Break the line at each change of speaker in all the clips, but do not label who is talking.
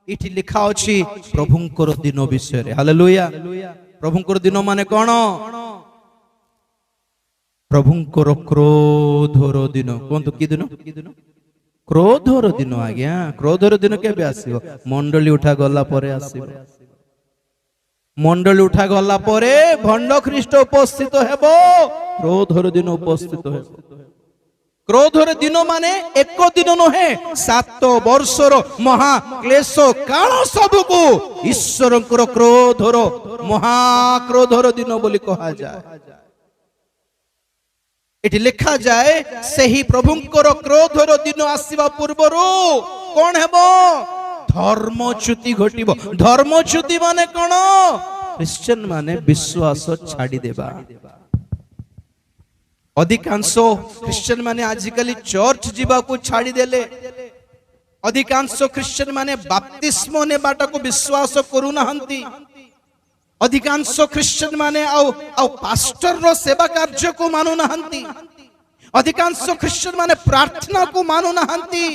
इठी लिखा अछि प्रभुंकर दिन विषय रे। हालेलुया। प्रभुंकर दिन माने कोन? प्रभुंकर क्रोधर दिन। कोंतु की दिन? क्रोधर दिन। आज्ञा क्रोधर दिन केबे आसीबो? मंडली उठा गला परे आसीबो। मंडली उठा गला परे भंड ख्रीष्ट उपस्थित हेबो, क्रोधर दिन उपस्थित हेबो। क्रोधर दिन माने एक दिन नुहे, 7 वर्षर महाक्लेश काल सबको ईश्वर क्रोधर महाक्रोधर दिन बोली कहा जाए। एटी लिखा जाए सही प्रभुंकर क्रोधर दिन आसीबा पूर्वरु कोन हेबो? धर्मच्युति घटिबो। धर्मच्युति माने कोन? क्रिश्चियन माने विश्वास छाड़ी देबा। अधिकांश क्रिश्चियन माने आजिकली चर्च जीवा को छाड़ी देले। अधिकांश क्रिश्चियन माने बाप्तिस्म नेबाटा को विश्वास करू नहंती। अधिकांश क्रिश्चियन माने आउ पास्टर रो सेवा कार्य को मानु नहंती। अधिकांश क्रिश्चियन माने प्रार्थना को मानु नहंती।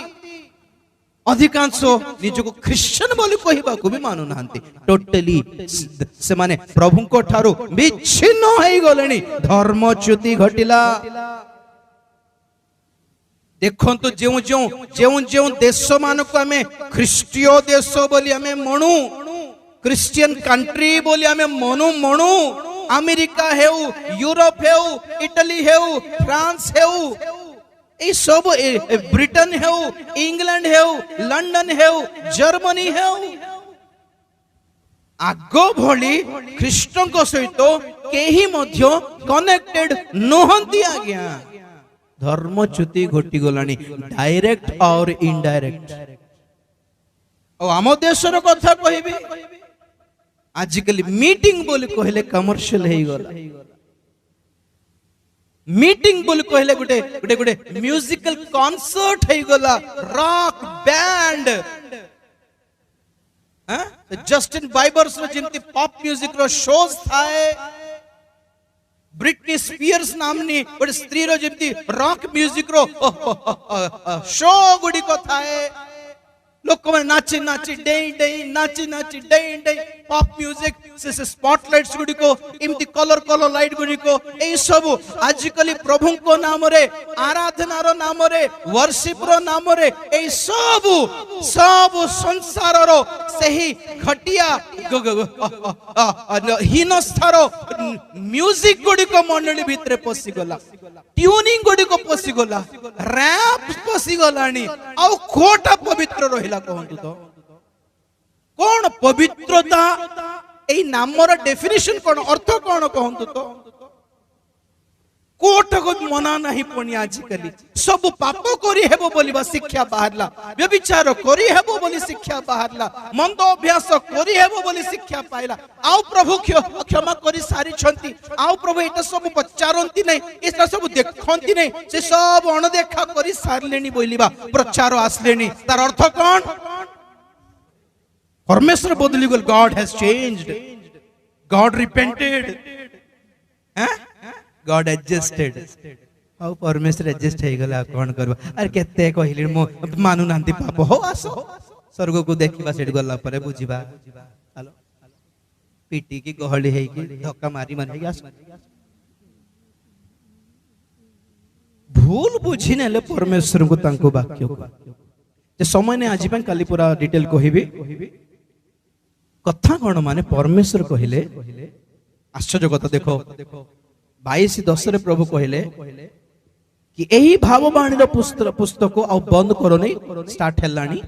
अधिकांश निजको क्रिश्चियन बोली कहबा को भी मानु नहंती। टोटली से माने प्रभु को ठारो विच्छिन्न होई गलेनी। धर्मच्युति घटिला। देखंतु जेउ देश मान को हमें ख्रीष्टीय देश बोली हमें मणु, क्रिश्चियन कंट्री बोली हमें मणु अमेरिका हेउ, यूरोप हेउ, इटली हेउ, फ्रांस हेउ, ए सब ब्रिटेन हेउ, इंग्लैंड हेउ, लंडन हेउ, जर्मनी हेउ, आगो भली ख्रीष्टन को सहित केही मध्य कनेक्टेड नहंती। आज्ञा धर्मच्युति घटी गलानी, डायरेक्ट और इनडायरेक्ट। और आम देशर कथा कहबी, आजिकली मीटिंग बोली कहले कमर्शियल हे गला। मीटिंग बोली कहले गुटे गुटे गुटे म्यूजिकल कॉन्सर्ट हे गला, रॉक बैंड। जस्टिन बाइबर्स रो जेंति पॉप म्यूजिक रो शोज थाए, ब्रिटनी स्पीयर्स नामनी गोटे स्त्री रो जेंति रॉक म्यूजिक रो शो गुडी को थाए। लोक में नाची नाची डेई डेई नाची नाची डेई डेई पॉप म्यूजिक से स्पॉटलाइट्स गुडी को इमती कलर कलर लाइट गुडी को ए सब आजिकली प्रभु को नाम रे, आराधना रो नाम रे, वर्शिप रो नाम रे ए सब सब संसार रो सही घटिया हीनस्थार म्यूजिक गुडी को मंडली भितरे पसी गला। ट्यूनिंग गुडी को पसी गला, रैप पसी गलानी। आ कोटा पवित्र रहिला कहंतु तो कोन पवित्रता ए नामर डेफिनेशन कोन, अर्थ कोन कहंतु तो? कोट को मना नहीं पणी। आजिकली सब पाप करी हेबो बोलिबा शिक्षा बाहरला, व्यभिचार करी हेबो बोली शिक्षा बाहरला, मंद अभ्यास करी हेबो बोली शिक्षा पाइला। आउ प्रभु क्षमा करी सारी छंती, आउ प्रभु एटा सब पचारंती नहीं, एटा सब देखंती नहीं, से सब अणदेखा करी सारलेनी बोलिबा प्रचार आसलेनी। तार अर्थ कोन? परमेश्वर बदली गल। God has changed, God repented, God adjusted. How परमेश्वर एडजस्ट हे गला कोन करबा? अरे केते कहिली मो मानु नांती पाप हो आसो स्वर्ग को देखिबा, सेठ गला परे बुझिबा। हेलो पीटी की गहली हे की धक्का मारी मारी आस भूल बुझी नेले परमेश्वर को तांको वाक्य को जे समय ने आजि पन काली पूरा डिटेल कहिबी। कथा कोन माने परमेश्वर कहिले आश्चर्य कथा। देखो 22:10 रे प्रभु कहले कि एही भाववाणी रो पुस्तक आ बंद करो नहीं, स्टार्ट हेलानी,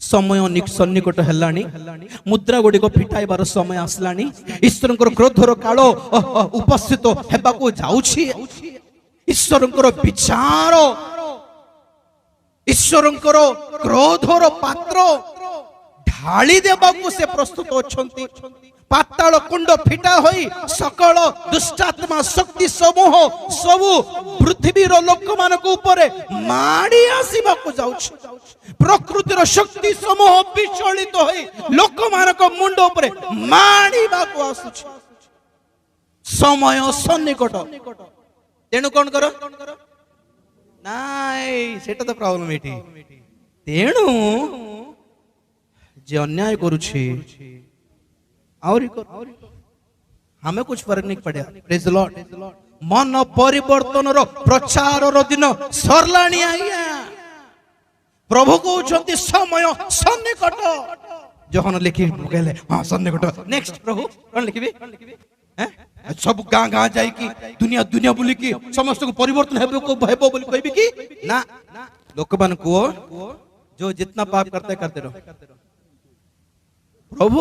समय सन्निकट हेलानी, मुद्रा गुडी को फिटाइबार समय आसलानी, ईश्वरंकर क्रोधर काल उपस्थित हेबा को जाउछि। ईश्वरंकर विचार, ईश्वरंकर क्रोधर पात्र ढाली देबा को से प्रस्तुत अछंती। पाताल कुंड फिटा होई सकल दुष्टात्मा शक्ति समूह सबु पृथ्वी रो लोक मान को ऊपर माडी आसीबा को जाउछ। प्रकृति रो शक्ति समूह विचलित होई लोक मान को मुंड ऊपर माडीबा को आसुछ। समय सन्निकट। तेणु कोन करो नाइ, सेटा तो प्रॉब्लम एठी। तेणु जे अन्याय करुछि और हमें कुछ फर्क नहीं पड़े। Praise the Lord. मन परिवर्तन रो प्रचार रो दिन सरलाणी आज्ञा। प्रभु कहउछंती समय सन्निकट। जहन लिखि कहले हां सन्निकट नेक्स्ट प्रभु कोन लिखिबे हैं सब गां गां जाई कि दुनिया दुनिया बोली कि समस्त को परिवर्तन हेबो बोली कहबी कि ना लोक मान को जो जितना पाप करते करते रहो। प्रभु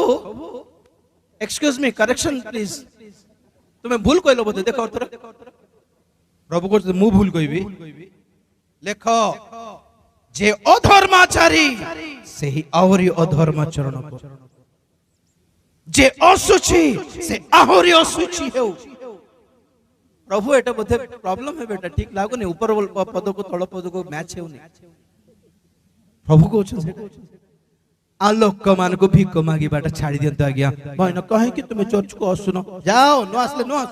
एक्सक्यूज मी करेक्शन प्लीज तुम्हें भूल कहलो बोलते देखो प्रभु को मु भूल कहबी लेख जे अधर्माचारी से ही आहरी अधर्माचरण जे असुची से आहरी असुची है। प्रभु एटा बोधे प्रॉब्लम है बेटा ठीक लागो नहीं ऊपर पद को तळ पद को मैच है नहीं। प्रभु को आलोक मान को भीख मागी बाट छाड़ी दियंत आज्ञा भाई न कहे कि तुम चर्च को आसुनो जाओ नो आसले नो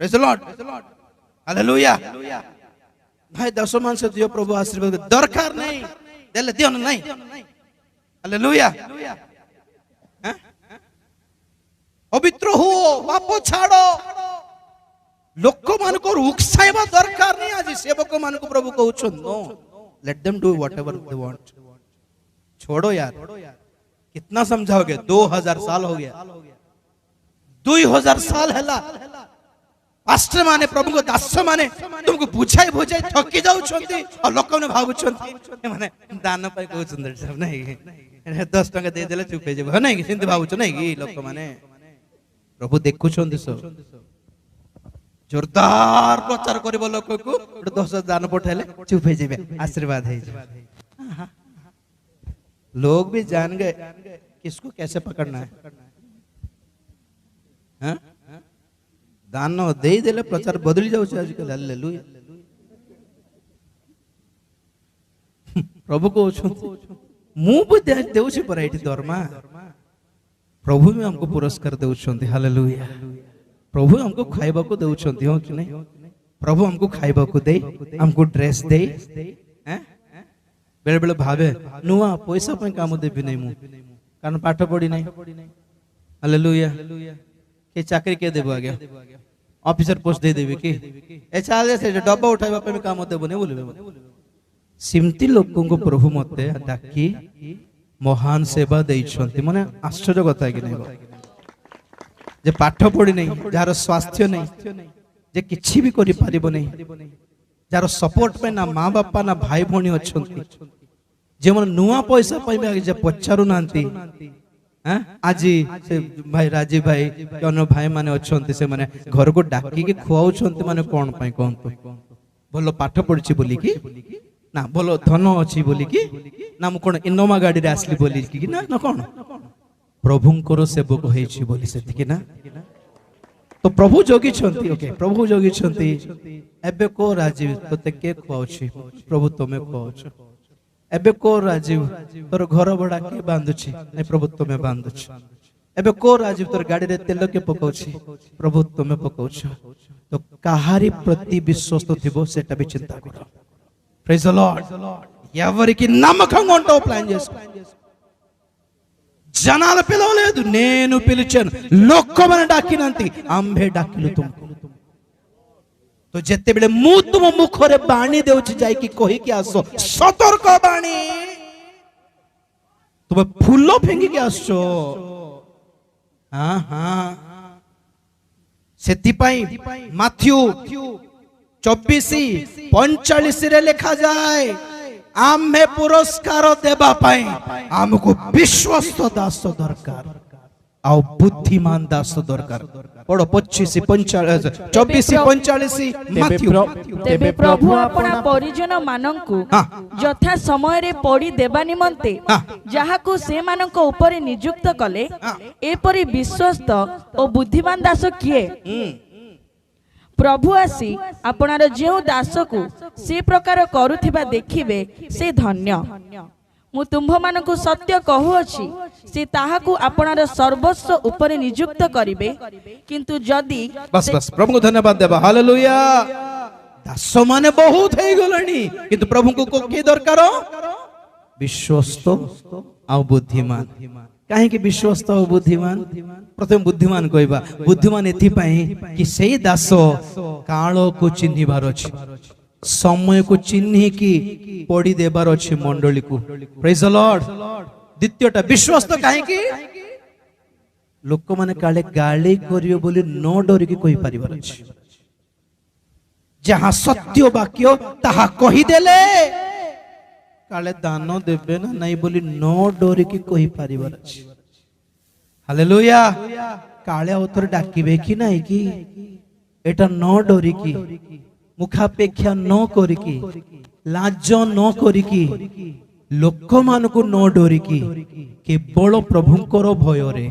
प्रेज द लॉर्ड हालेलुया। भाई दशमान से दियो प्रभु आशीर्वाद दरकार नहीं देले दियो नहीं हालेलुया। पवित्र हो पाप छाड़ो लोक मान को उकसाइबा दरकार नहीं। आज सेवक मान को प्रभु कहउछन no let them do whatever they want. छोड़ो यार कितना समझाओगे 2000 साल हो गया 2000 साल हैला पास्टर माने प्रभु को दास माने तुमको बुझाई बुझाई थकी जाउ छंती और लोक ने भाबु छंती माने दान पाई को सुंदर सब नहीं 10 टका दे देले चुप हो जेबो नहीं सिंध भाबु छ नहीं कि लोक माने प्रभु देखु छंती सब जोरदार प्रचार करबो लोक को 10 दान पठाले चुप हो जेबे आशीर्वाद है। लोग भी जान गए किसको कैसे पकड़ना है। हाँ? दान दे देले प्रचार बदली जाउ छै आजकल हालेलुया। प्रभु को मु भी देउ छी पर एठी दरमा प्रभु भी हमको पुरस्कार देउ छथि हालेलुया। प्रभु हमको खाइबा को देउ छथि हो कि नहीं। प्रभु हमको खाइबा को दे हमको ड्रेस दे हैं बेले बेले भावे नुआ पैसा पे काम देबी नहीं मु कारण पाठ पढ़ी नहीं हालेलुया। के चाकरी के देबो आगे ऑफिसर पोस्ट दे देबी कि ए चाल से डब्बा उठाइबा पे काम देबो नहीं बोलबे सिमती लोगों को प्रभु मते डाकी महान सेवा देई छथि माने आश्चर्य कथा कि नहीं जे पाठ पढ़ी नहीं जार स्वास्थ्य नहीं जे किछि भी करि पारिबो नहीं जार सपोर्ट पे ना माँ बापा ना भाई भौणी अच्छी जे मन नुआ पैसा पाइबे जे पचारु नांती हैं आज से भाई राजीव भाई अन्य भाई माने अच्छी से माने घर को डाकी के खुआउ छंती माने कोन पई कोंतो बोलो पाठ पढ़छि बोली कि ना बोलो धन अछि बोली कि ना मु कोन इनोमा गाड़ी रे आसली बोली कि ना ना कोन प्रभुंकर सेवक होइछि बोली सेति कि ना। तो प्रभु जोगी छंती ओके प्रभु जोगी छंती एबे को राजीव तोते के खुआउछि प्रभु तमे खुआउछ एबे को राजीव तोर घर बड़ा के बांधुछि नै प्रभु तमे बांधुछ एबे को राजीव तोर गाड़ी रे तेल के पकाउछि प्रभु तमे पकाउछ। तो काहारी प्रति विश्वास थिबो सेटा भी चिंता करो। Praise the Lord. ఎవరికి నమ్మకం ఉంటో ప్లాన్ చేసుకో జనాలు పిలవలేదు నేను పిలిచాను లోకమని डाकिनंती आंबे डाकिलु तुमको। तो जेते बेले मु तुम मुखरे बाणी देउछि जाई कि कहि कि आसो सतर्क बाणी तुम फूल फेंगी के आसो। हां हां सेति पई माथ्यू 24:45 रे लिखा जाए आमे पुरस्कार देबा पाई हमको विश्वस्त दास दरकार आ बुद्धिमान दास दरकार। पढ़ो 24:45 माथ्यू।
तेबे प्रभु अपना परिजन मानंकु यथा समय रे पड़ी देबा निमंते जाहाकु से मानंक ऊपर नियुक्त कले एपरि विश्वस्त ओ बुद्धिमान दास किए। प्रभु आसी आपनार जेउ दास को से प्रकार करुथिबा देखिबे से धन्य। मु तुम्भ मानकु सत्य कहूअछि से ताहाकु आपनार सर्वस्व ऊपर नियुक्त करिवे किंतु जदी
बस बस प्रभु को धन्यवाद देबा हालेलुया। दास माने बहुत हे गलणी किंतु प्रभु को के दरकार विश्वस्त ଆଉ ବୁଦ୍ଧିମାନ। କାହିଁକି ବିଶ୍ୱସ୍ତ ଆଉ ବୁଦ୍ଧିମାନ? ପ୍ରଥମେ ବୁଦ୍ଧିମାନ କହିବା। ବୁଦ୍ଧିମାନ ଏଥିପାଇଁ କି ସେଇ ଦାସ କାଳକୁ ଚିହ୍ନିବାର ଅଛି, ସମୟକୁ ଚିହ୍ନିକି ପଡ଼ି ଦେବାର ଅଛି ମଣ୍ଡଳୀକୁ। ପ୍ରେଜ୍ ଦ ଲର୍ଡ। ଦ୍ୱିତୀୟଟା ବିଶ୍ୱସ୍ତ କାହିଁକି? ଲୋକମାନେ କାଳେ ଗାଳି କରିବେ ବୋଲି ନ ଡରିକି କହିପାରିବାର ଅଛି। ଯାହା ସତ୍ୟ ବାକ୍ୟ ତାହା କହିଦେଲେ କାଳେ ଦାନ ଦେବେ ନା ନାଇଁ ବୋଲି ନ ଡରିକି କହିପାରିବାର ଅଛି। ହାଲେଲୁୟା। କାଳେ ଆଉ ଥରେ ଡାକିବେ କି ନାଇଁ କି, ଏଟା ନ ଡରିକି, ମୁଖାପେକ୍ଷା ନ କରିକି, ଲାଜ ନ କରିକି, ଲୋକମାନଙ୍କୁ ନ ଡରିକି, କେବଳ ପ୍ରଭୁଙ୍କର ଭୟରେ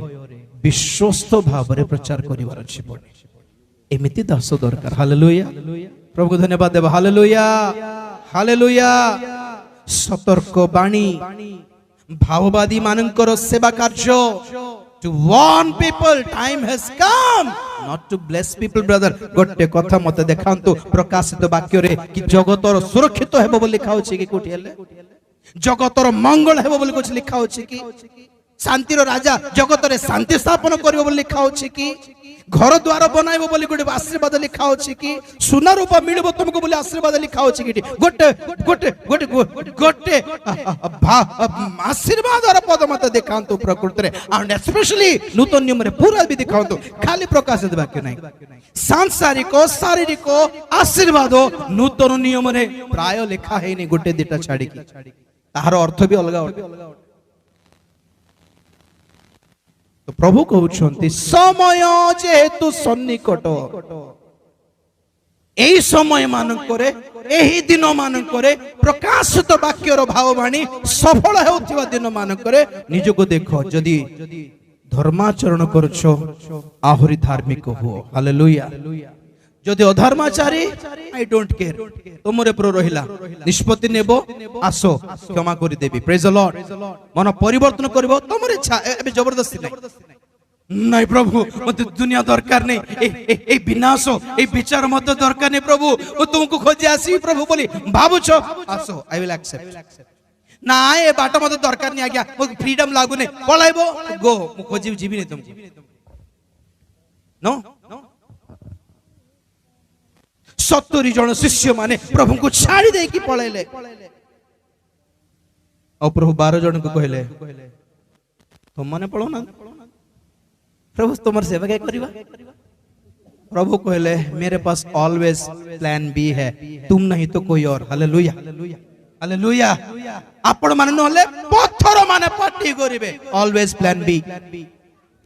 ବିଶ୍ୱସ୍ତ ଭାବରେ ପ୍ରଚାର କରିବାର ଅଛି। ଏମିତି ଦାସ ଦରକାର। ହାଲେଲୁୟା। ପ୍ରଭୁକୁ ଧନ୍ୟବାଦ ଦେବା। Hallelujah, hallelujah. ସତର୍କ ବାଣୀ, ଭାବବାଦୀ ମାନଙ୍କର ସେବା କାର୍ଯ୍ୟ, to warn people, time has come not to bless people, brother। ଗୋଟେ କଥା ମତେ ଦେଖାନ୍ତୁ ପ୍ରକାଶିତ ବାକ୍ୟରେ କି ଜଗତର ସୁରକ୍ଷିତ ହେବ ବୋଲି ଲେଖା ଅଛି କି? କୋଉଠି ହେଲେ ଜଗତର ମଙ୍ଗଳ ହେବ ବୋଲି କିଛି ଲେଖା ଅଛି କି? ଶାନ୍ତିର ରାଜା ଜଗତରେ ଶାନ୍ତି ସ୍ଥାପନ କରିବ ବୋଲି ଲେଖା ଅଛି କି? ଘର ଦ୍ୱାର ବନାଇବ ବୋଲି ଗୋଟେ ଆଶୀର୍ବାଦ ଲେଖା ଅଛି କି? ସୁନା ରୂପା ମିଳିବ ତମକୁ ବୋଲି ଆଶୀର୍ବାଦ ଲେଖା ଅଛି କି? ଗୋଟେ ଗୋଟେ ଗୋଟେ ଗୋଟେ ଆଶୀର୍ବାଦର ପଦ ମତେ ଦେଖାନ୍ତୁ ପ୍ରକୃତରେ, and especially ନୂତନ ନିୟମରେ ପୁରା ବି ଦେଖାନ୍ତୁ। ଖାଲି ପ୍ରକାଶିତ ବାକ୍ୟ ନାହିଁ, ସାଂସାରିକ ଶାରୀରିକ ଆଶୀର୍ବାଦ ନୂତନ ନିୟମରେ ପ୍ରାୟ ଲେଖା ହେଇନି, ଗୋଟେ ଦିଟା ଛାଡିକି। ତାହାର ଅର୍ଥ ବି ଅଲଗା ଅଲଗା। ତ ପ୍ରଭୁ କହୁଛନ୍ତି ସମୟ ଯେହେତୁ ସନ୍ନିକଟ, ଏହି ସମୟ ମାନଙ୍କରେ, ଏହି ଦିନ ମାନଙ୍କରେ ପ୍ରକାଶିତ ବାକ୍ୟର ଭାବବାଣୀ ସଫଳ ହେଉଥିବା ଦିନ ମାନଙ୍କରେ ନିଜକୁ ଦେଖ। ଯଦି ଧର୍ମାଚରଣ କରୁଛ ଆହୁରି ଧାର୍ମିକ ହୁଅ। ହାଲେଲୁୟା। ଯଦି ଅଧର୍ମାଚାରୀ, ଆଇ ଡୋଣ୍ଟ କେୟାର, ତୁମର ଉପରେ ରହିଲା, ନିଷ୍ପତ୍ତି ନେବ, ଆସ କ୍ଷମା କରିଦେବି। ପ୍ରେଜ୍ ଦ ଲର୍ଡ। ମନ ପରିବର୍ତ୍ତନ କରିବ, ତମର ଇଚ୍ଛା। ଏବେ ଜବରଦସ୍ତି ନାହିଁ। ନାଇଁ ପ୍ରଭୁ ମତେ ଦୁନିଆ ଦରକାର ନାହିଁ, এই ବିନାଶ, এই ବିଚାର ମତେ ଦରକାର ନାହିଁ ପ୍ରଭୁ, ମୁଁ ତୁମକୁ ଖୋଜି ଆସିବି ପ୍ରଭୁ ବୋଲି ଭାବୁଛ, ଆସ, ଆଇ ୱିଲ୍ ଆକ୍ସେପ୍ଟ। ନା ଏ ବାଟ ମତେ ଦରକାର ନାହିଁ ଆଜ୍ଞା, ମୋତେ ଫ୍ରିଡମ ଲାଗୁନି, ପଳାଇବ, ଗो, ମୁଁ ଖୋଜିବି, ଯିବିନି ତୁମକୁ। नो 70 जन शिष्य माने प्रभु को छाड़ी दे कि पळेले और प्रभु 12 जन को कहले तुम माने पळो ना प्रभु तुमर सेवा क्या करिवा। प्रभु कहले मेरे पास ऑलवेज प्लान बी है, तुम नहीं तो कोई और। Hallelujah hallelujah. आपण माने नले पत्थर माने पट्टी करिवे, ऑलवेज प्लान बी।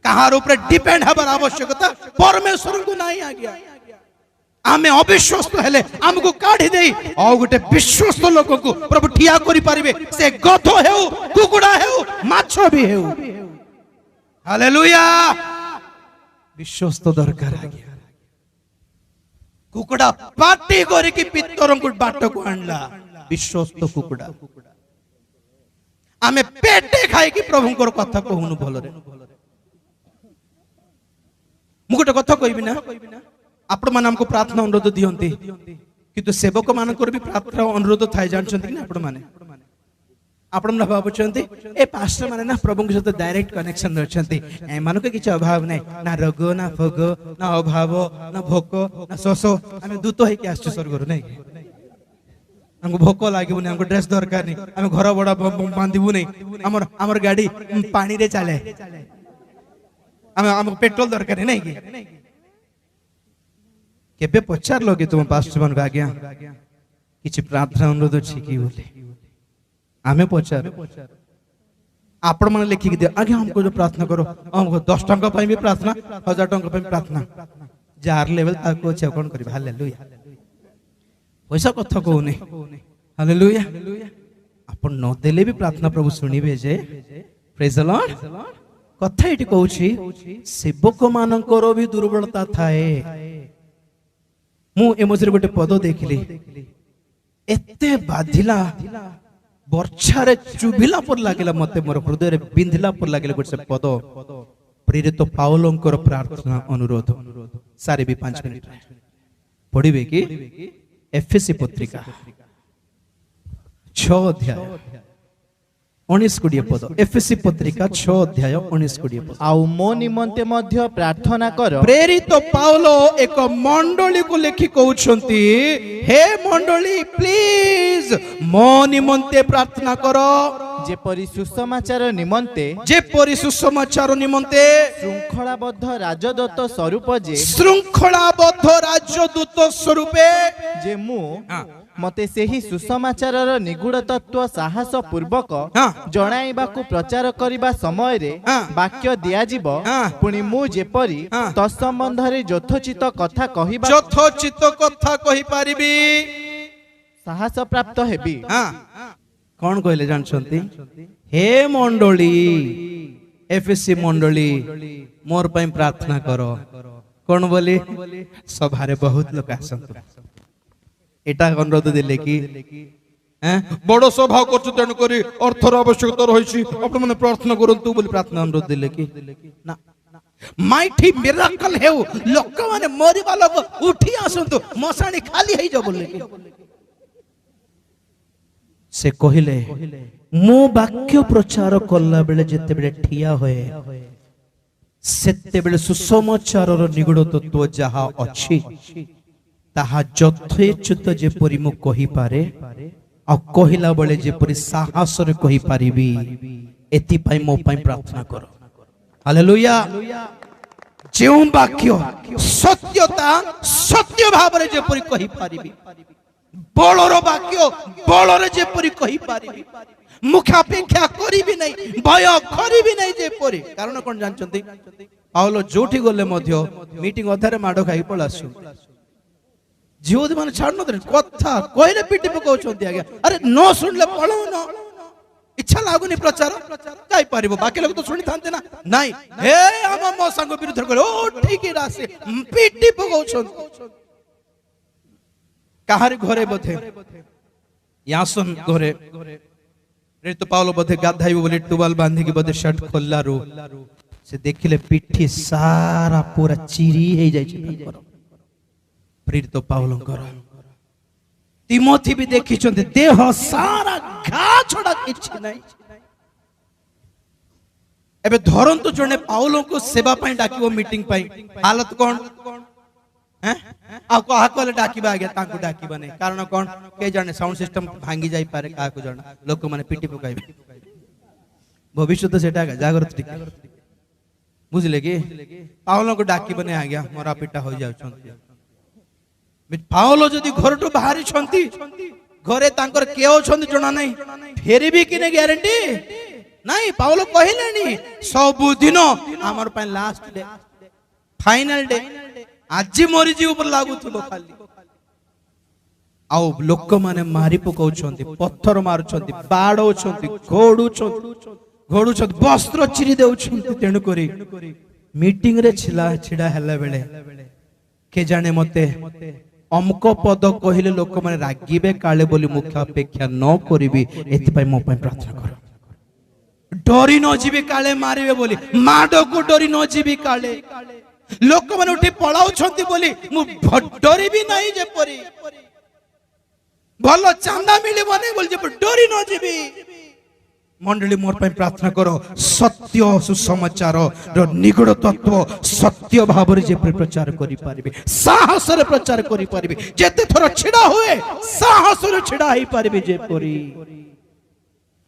कहार ऊपर डिपेंड हबर आवश्यकता परमेश्वर को नहीं आ गया। आमे अविश्वस्त हेले हमको काढी देई और गोटे विश्वस्त लोक को प्रभु ठिया करि परिबे, से गध हेउ कुकुडा हेउ माछो भी हेउ। हालेलुया। विश्वस्त दरकार आ गया। कुकुडा पार्टी करी कि पितरन को बाट को आणला, विश्वस्त कुकुडा। आमे पेटे खाई कि प्रभु को कथा कहूनु भलरे। मु गोटे कथा कहबी ना, आपण मान हमको प्रार्थना अनुरोध दियंती किंतु सेवक मानकर भी प्रार्थना अनुरोध थाय जानछंती कि ना। आपण माने आपण मन भाबुछंती ए पास्टर माने ना प्रभु के साथ डायरेक्ट कनेक्शन रहछंती, ए मान के किछ अभाव नै, ना रोग ना भोग ना अभाव ना भोक ना शोष। आमे दूत है कि आश्चर्य स्वर्ग नै, हमको भोक लागबो नै, हमको ड्रेस दरकार नै, आमे घर बडा बांधिबो नै, हमर गाड़ी पानी रे चले, हमको पेट्रोल दरकार नै कि। केबे पचार लोगे तुम पास्टर मन आज्ञा किछि प्रार्थना अनुरोध अछि कि बोले आमे पचार आपण मन लिखि दे आज्ञा हमको जो प्रार्थना करो, हमको 10 टंका पई भी प्रार्थना, 1000 टंका पई प्रार्थना, जार लेवल ताको छ कोन करी। हालेलुया। पैसा कथा को नै। हालेलुया। आपण न देले भी प्रार्थना प्रभु सुनिबे जे। Praise the Lord. कथा एटी कहूछि सेवक मानकर भी दुर्बलता थाए। मु एमोजरे गोटे पद देखली, एते बाधिला वर्षारे चुभिला पर लागिला, मते मोर हृदय रे बिंधिला पर लागिला गोटे पद, प्रेरित पाउलंकर प्रार्थना अनुरोध। सारे भी 5 मिनिट पढ़िबे कि एफएससी पत्रिका 6 अध्याय 19-20 पद एफएससी पत्रिका 6 अध्याय 19-20 पद।
आउ मो निमंते मध्य प्रार्थना कर।
प्रेरित पाउलो एक मंडली को लेखि कहउछंती हे मंडली प्लीज मो निमंते प्रार्थना करो
जेपरि सुसमाचार निमंते
जेपरि सुसमाचार निमंते
श्रृंखलाबद्ध राजदूत स्वरूप
श्रृंखलाबद्ध राजदूत स्वरूपे
जे मु मते सेही सुसमाचारर निगूढ़ तत्व साहस पूर्वक जणाइबाकु प्रचार करिबा समय रे वाक्य दिया जिवो पुनी मु जेपरि तत्संबंध रे यथोचित कथा कहिबा
यथोचित कथा कहि पारिबी
साहस प्राप्त हेबी।
कौन कहले जानछंती हे मंडली एफएससी मंडली मोर पई प्रार्थना करो कौन बोली सभा रे बहुत लोक आसंतु एटा अनुरोध दिले कि बड़ सभा करछु तेन करी अर्थर आवश्यकता रहिछि आपण माने प्रार्थना करंतु बोली प्रार्थना अनुरोध दिले कि ना माइटी मिराकल हेउ लोक माने मरिबा लोक उठी आसंतु मसाणी खाली हेइ जा बोले से कहिले मो वाक्य प्रचार कला बेले जेते बेले ठिया होए सेते बेले सुसमाचार निगूढ़ तत्व जहा अछि ताहा यथोचित जेपरि मु कहि पारे आ कहिला बेले जेपरि साहस रे कहि पारिबी एति पई मो पई प्रार्थना करो हालेलुया। जेउ वाक्य सत्यता सत्य भाव रे जेपरि कहि पारिबी बलर वाक्य बलर जेपरि कहि पारिबी मुखापेक्षा करिबी नै भय करिबी नै जेपरि कारण कोन जानचंती पाउलो जोठी गले मध्य मीटिंग अधारे माडो खाई पळासु जीवद माने छाड़ न कथा कहले पिटी पकाउछंती आगे अरे न सुनले पळो न इच्छा लागुनी प्रचार जाई पारिबो बाकी लोग तो सुनी थांते ना नाही हे हम मो संग विरुद्ध गले ओ ठीक रासे पिटी पकाउछंती काहारी घरे बधे यासन घरे रे तो पाउलो बधे गाधाइबो बोली टुवाल बांधी के बधे शर्ट खोललारो से देखिले पिठी सारा पूरा चिरी हे जाय छै प्रेरित पाउलंकर तिमोथी भी देखि छथि देह सारा घा छोड़ा किछि नै एबे धरंतु जने पाउलो को सेवा पई डाकिबो मीटिंग पई हालत कोन हैं आ कहा कोले डाकिबा आगे तांको डाकिबा नै कारण कोन के जाने साउंड सिस्टम भांगी जाई पारे का को जाना लोक माने पिटी पकाइबे भविष्य तो सेटा जागृत ठीक बुझले कि पाउलो को डाकिबा नै आ गया मोरा पिटा हो जाउ छथि पाउलो जदि घर तो बाहरी छंती घरे तांकर केओ छंती जणा नै फेरी भी किने ग्यारंटी नाही पाउलो कहिलेनी सब दिन हमर पय लास्ट डे फाइनल डे आज मरी जीव पर लागु थबो खाली आउ लोक माने मारी पकाउ छंती पत्थर मारु छंती बाडो छंती घोडु छंती वस्त्र चिरी देउ छंती तेनु करी मीटिंग रे छिड़ा हला बेले के जाने मते अमक पद कहिले लोक माने रागिबे काले बोली मुख्य अपेक्षा न करिबी एति पय मो पय प्रार्थना कर डरी न जीबी काले मारिबे बोली माडो को डरी न जीबी काले लोक माने उठी पळाउ छंती बोली मु डरी भी नहीं जे परी भलो चांदा मिलिबो नै बोल जे डरी न जीबी मंडली मोर पय प्रार्थना करो सत्य सुसमाचार रो निगूढ़ तत्व सत्य भाव रे जे प्रचार करि पारिबे साहस रे प्रचार करि पारिबे जेते थोर छिडा हुए साहस रे छिडा ही पारिबे जे परी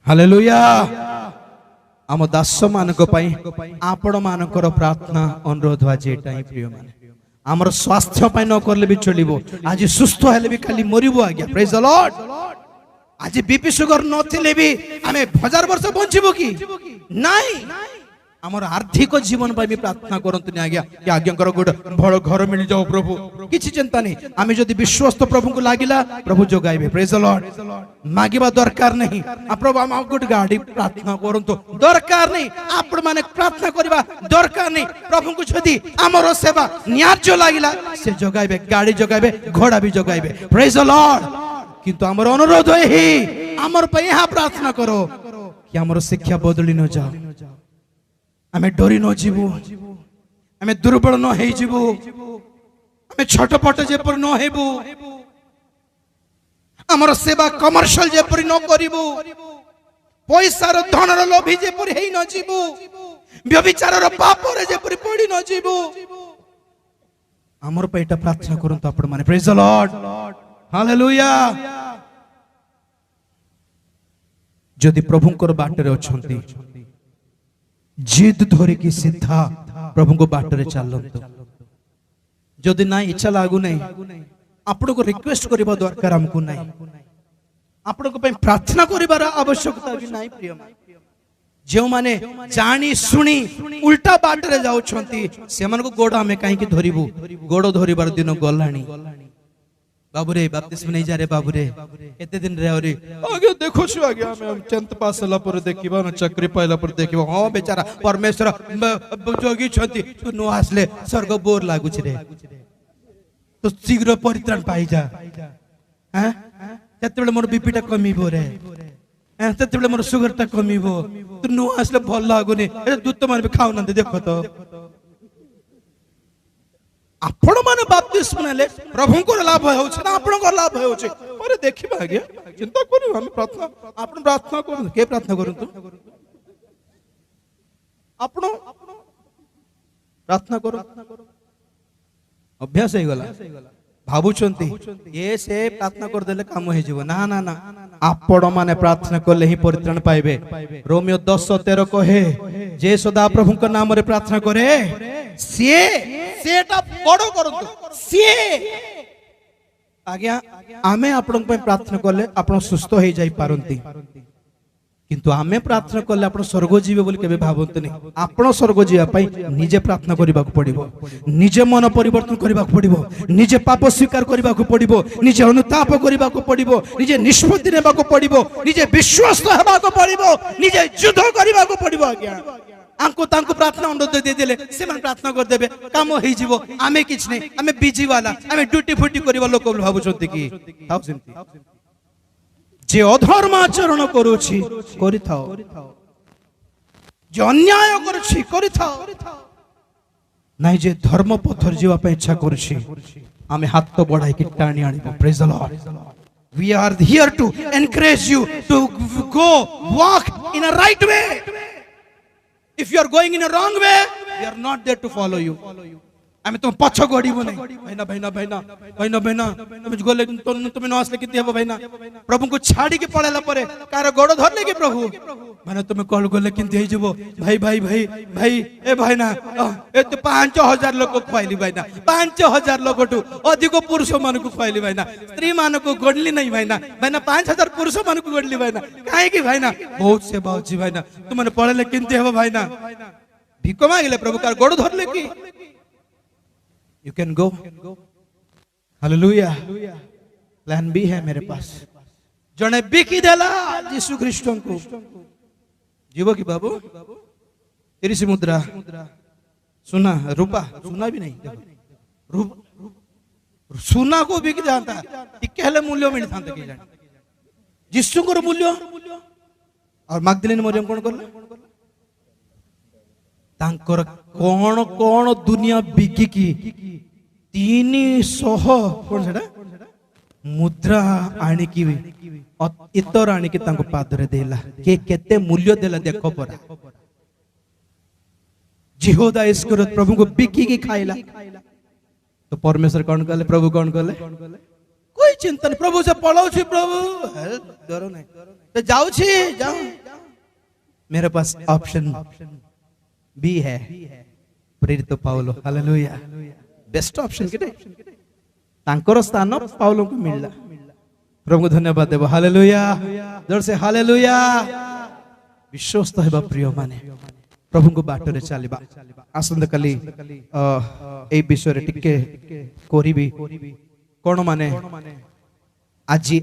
हालेलुया। आम दास मानक पई आपण मानकर प्रार्थना अनुरोध आज एटा ही प्रिय माने हमर स्वास्थ्य पय न करले भी चलिबो आज सुस्थ हेले भी खाली मरिबो आज्ञा प्रेज द लॉर्ड आज बीपी शुगर नथिले भी आमे 1000 वर्ष बंचिबो की नाही हमर आर्थिक जीवन पय भी प्रार्थना करंतु आज्ञा कि आज्ञाकर गुड भलो घर मिल जाओ प्रभु किछि चिंता नहीं आमे जदी विश्वस्त प्रभु को लागिला प्रभु जोगाइबे प्रेज द लॉर्ड मागिबा दरकार नहीं आ प्रभु हम गुड गाड़ी प्रार्थना करंतु दरकार नहीं आपण माने प्रार्थना करबा दरकार नहीं प्रभु को जदी हमर सेवा न्याज्य लागिला से जोगाइबे गाड़ी जोगाइबे घोड़ा भी जोगाइबे प्रेज द लॉर्ड किंतु हमर अनुरोध है हमर पे यहां प्रार्थना करो कि हमर शिक्षा बदली न जाओ हमें डरी न जीवो हमें दुर्बल न हे जीवो हमें छटपट जे पर न हेबो हमर सेवा कमर्शियल जे पर न करिबो पैसार धनर लोभी जेपरि हेई न जीवु व्यभिचारर पापरे जेपरि पड़ी न जीवु हमर पेटा प्रार्थना करंतु आपण माने प्रेज द लॉर्ड हालेलुया जदि प्रभुंकर बाटरे अछंती जिद धरि कि सीधा प्रभुंको बाटरे चलंतु जदि ना इच्छा लागु नै आपण को रिक्वेस्ट करबा दरकार हमको नै आपण को पे प्रार्थना करिबार आवश्यकता भी नाही प्रिय जो माने जानी सुनी उल्टा बाटरे जाउछंती से मन को गोड़ हमें काहे कि धरिबु गोड़ धरिबार दिन गलानी बाबू रे बपतिस्मा नहीं जा रे बाबू रे केते दिन रे औरी आगे देखो छु आगे हम 10th पास होला पर देखिबा न चक्री पाइला पर देखिबा हां बेचारा परमेश्वर जोगी छथि तू नो आसले स्वर्ग बोर लागु छ रे तो शीघ्र परित्राण पाई जा हैं तेतबेले मोर बीपी टा कमीबो रे हैं तेतबेले मोर शुगर टा कमीबो तू नो आसले भल लागुनी ए दूत माने खाउ न देखो तो आपण माने बपतिस्मा नेले प्रभु को लाभ होछ ना आपण को लाभ होछ पर देखिबा आगे चिंता करू हम प्रार्थना आपण प्रार्थना करू के प्रार्थना करू तू आपण प्रार्थना करू अभ्यास हे गला भाबुचंती ये से प्रार्थना कर देले काम हे जीव ना ना ना आपण माने प्रार्थना करले ही परित्राण पाइबे रोमियो 10:13 कहे जे सदा प्रभु के नाम रे प्रार्थना करे सेटा बड़ करंतु से आज्ञा आमे आपण पे प्रार्थना करले आपण सुस्थ हो जाई पारंती किंतु आमे प्रार्थना करले आपण स्वर्ग जीवे बोली केबे भाबंतनी आपण स्वर्ग जीवा पई निजे प्रार्थना करिबा को पड़िबो निजे मन परिवर्तन करिबा को पड़िबो निजे पाप स्वीकार करिबा को पड़िबो निजे अनुताप करिबा को पड़िबो निजे निष्पत्ति नेबा को पड़िबो निजे विश्वास हेबा को पड़िबो निजे युद्ध करिबा को पड़िबो आज्ञा आंको तांको प्रार्थना अनुरोध दे देले से मन प्रार्थना कर देबे काम होई जीवो आमे किछ नै आमे बिजी वाला आमे ड्यूटी फुटी करिबा लोक भाबुछंती कि थाउ सेंती जे अधर्म आचरण करूछि करिथाओ जे अन्याय करूछि करिथाओ नाही जे धर्म पथर जीवा पे इच्छा करूछि आमे हाथ तो बढ़ाई कि टाणी आनिबो praise the Lord we are here to encourage you to go walk in a right way if you are going in a wrong way we are not there to follow you आमे तुम पछ गड़ीबो नै भाईना भाईना भाईना भाईना भाईना तुम गोले तुम न आसले किते हेबो भाईना प्रभु को छाड़ी के पळेला परे कार गोड़ धरले के प्रभु माने तुम कॉल गोले किते हे जबो भाई भाई भाई भाई ए भाईना ए तो 5000 लोक खुआइली भाईना 5000 लोकटू अधिक पुरुष मान को खुआइली भाईना स्त्री मान को गोडली नहीं भाईना भाईना 5000 पुरुष मान को गोडली भाईना काहे की भाईना बहुत सेवा होची भाईना तुमने पळेले किते हेबो भाईना भिको मांगले प्रभु कार गोड़ धरले की You can go. Hallelujah. Plan B है मेरे पास. जने बिकी देला यीशु ख्रिस्टन को. जीवो की बाबू. तेरी सी मुद्रा. सुना रुपा सुना भी नहीं. सुना को बिकी जानता है. इक्केले मूल्य में नहीं था कि जान. यीशु को मूल्य. और मगदलीन मरियम कौन करले? तांकर कौन कौन दुनिया बिकी की 300 कौन सेटा मुद्रा आनी की इतर आनी की तांको पादरे देला के केते मूल्य देला देखो परा जिहोदा इस्करियोत प्रभु को बिकी की खाइला तो परमेश्वर कौन कहले प्रभु कौन कहले कोई चिंता नहीं प्रभु से पळाउ छी प्रभु डरो नहीं तो जाऊ छी जाओ मेरे पास ऑप्शन बी है प्रेरित पाउलो हालेलुया बेस्ट ऑप्शन के तांकर स्थान पाउलो को मिलला प्रभु को धन्यवाद देबो हालेलुया जोर से हालेलुया विश्वस्त हेबा प्रिय माने प्रभु को बाटरे चलिबा आसंद कली ए विषय रे टिके कोरिबी कोन माने आजी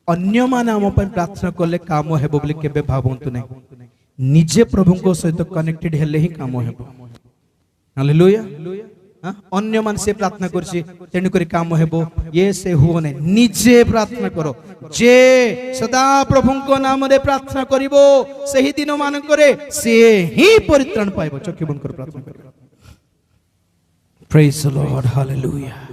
अन्य माने हम पर प्रार्थना करले काम हेबो बोली केबे भाबंतु नै निजे प्रभु को सहित कनेक्टेड हेले ही काम हेबो हालेलुया अन्य मान से प्रार्थना करछि तेनु करी काम हेबो ये से हुओ नै निजे प्रार्थना करो जे सदा प्रभु को नाम रे प्रार्थना करिवो सही दिन मान करे से ही परित्राण पाइबो चक्की बंद कर प्रार्थना करिवो प्रेज द लॉर्ड हालेलुया